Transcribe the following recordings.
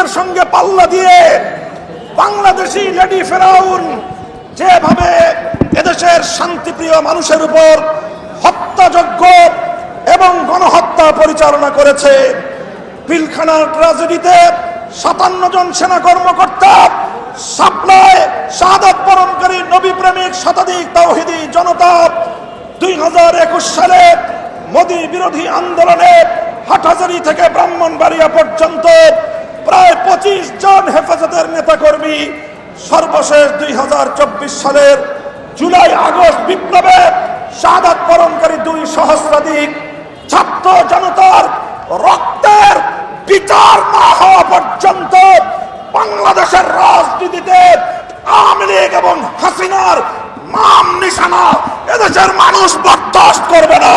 শক্তির সঙ্গে পাল্লা দিয়ে বাংলাদেশি লেডি ফেরাউন যেভাবে এদেশের শান্তিপ্রিয় মানুষের উপর হত্যাযজ্ঞ এবং গণহত্যা পরিচালনা করেছে, পিলখানা ট্র্যাজেডিতে 57 জন সেনা কর্মকর্তা, শাপলায় শাহাদাত বরণকারী নবী প্রেমিক শতাধিক তাওহীদি জনতা, 2021 সালে মোদী বিরোধী আন্দোলনে হাটহাজারী থেকে ব্রাহ্মণবাড়িয়া পর্যন্ত প্রায় 25 জন হেফাজতের নেতাকর্মী, সর্বশেষ 2024 সালের জুলাই আগস্ট বিপ্লবে শাহাদাত বরণকারী 2 সহস্রাধিক ছাত্র জনতার রক্তের বিচার না হওয়া পর্যন্ত বাংলাদেশের রাজনীতিতে আওয়ামী লীগ এবং হাসিনার নাম নিশানা এদেশের মানুষ বরদাস্ত করবে না।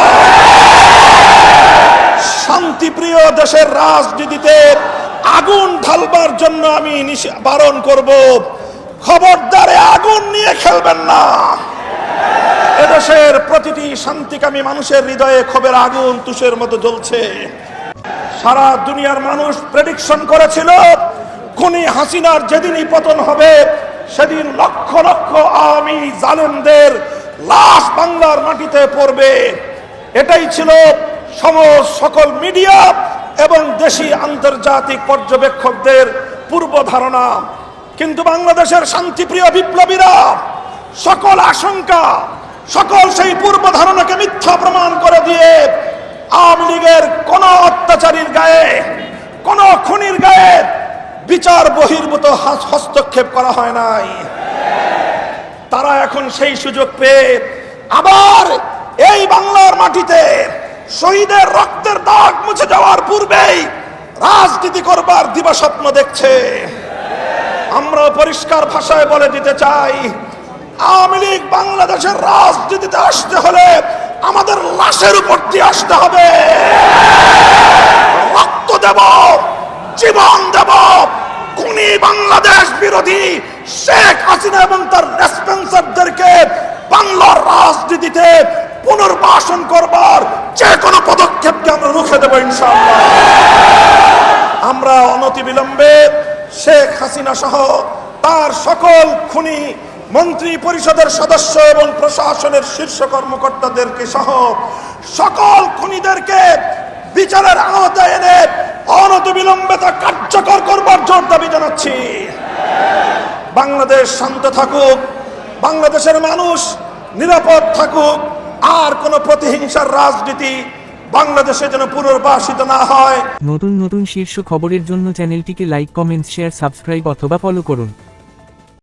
শান্তিপ্রিয় দেশের রাজনীতিতে আগুন ঢালবার জন্য আমি বারণ করব, খবরদারে আগুন নিয়ে খেলবেন না। এদেশের প্রতিটি শান্তিকামী মানুষের হৃদয়ে ক্ষোভের আগুন তুষের মতো জ্বলছে। সারা দুনিয়ার মানুষ প্রেডিকশন করেছিল খুনি হাসিনার যেদিনই পতন হবে সেদিন লক্ষ লক্ষ আওয়ামী জালেমদের লাশ বাংলার মাটিতে পড়বে। এটাই ছিল সকল মিডিয়া এবং দেশি আন্তর্জাতিক পর্যবেক্ষকদের পূর্ব ধারণা। কিন্তু বাংলাদেশের শান্তিপ্রিয় বিপ্লবীরা সকল আশঙ্কা, সকল সেই পূর্ব ধারণাকে মিথ্যা প্রমাণ করে দিয়ে আওয়ামী লীগের কোন অত্যাচারীর গায়ে, কোন খুনির গায়ে বিচার বহির্ভূত হস্তক্ষেপ করা হয় নাই। তারা এখন সেই সুযোগ পেয়ে আবার এই বাংলার মাটিতে শহীদের রক্তের দাগ মুছে যাওয়ার পূর্বেই রাজনীতি করবার দিবাস্বপ্ন দেখছে। আমরা পরিষ্কার ভাষায় বলে দিতে চাই, আওয়ামী লীগ বাংলাদেশের রাজনীতিতে আসতে হলে আমাদের লাশের উপর দিয়ে আসতে হবে। রক্ত দেব, জীবন দেব, খুনি বাংলাদেশ বিরোধী শেখ হাসিনা এবং তার রেসপন্সারদেরকে বাংলার রাজনীতিতে পুনর্বাসন করবার যে কোনো পদক্ষেপকে আমরা রুখে দেব ইনশাআল্লাহ। আমরা অনতিবিলম্বে শেখ হাসিনা সহ তার সকল খুনি মন্ত্রী পরিষদের সদস্য এবং প্রশাসনের শীর্ষ কর্মকর্তাদেরকে সহ সকল খুনিদেরকে বিচারের আওতায় এনে অনতিবিলম্বে তা কার্যকর করবার জোর দাবি জানাচ্ছি। বাংলাদেশ শান্ত থাকুক, বাংলাদেশের মানুষ নিরাপদ থাকুক, আর কোন প্রতিহিংসার রাজনীতি বাংলাদেশে যেন পুনর্বাসিত না হয়। নতুন নতুন শীর্ষ খবরের জন্য চ্যানেলটিকে লাইক, কমেন্ট, শেয়ার, সাবস্ক্রাইব অথবা ফলো করুন।